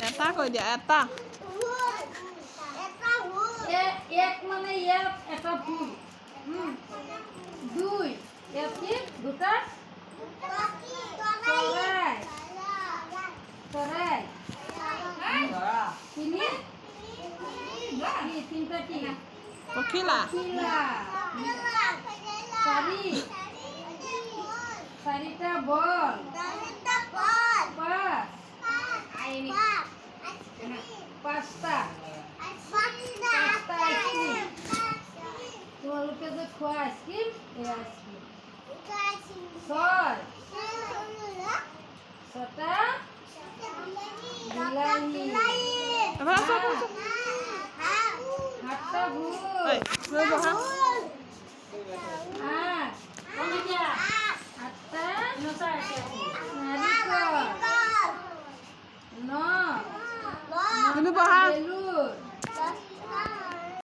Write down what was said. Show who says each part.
Speaker 1: এটা কৈ দিয়া এটা
Speaker 2: এক মানে ইয়াত এটা ফুল দুই ইয়াত কি দুটা চৰাই চৰাই তিনি তিনটা কি
Speaker 1: পখিলা
Speaker 2: চাৰি চাৰিটা বল পাঁচটা আইচক্ৰীম তোমালোকে যে খোৱা আইচক্ৰীম এই আইচক্ৰীম ছয় ছটা বিলাহী সাতটা ভোল আঠটা নাৰিকল ন বেলুন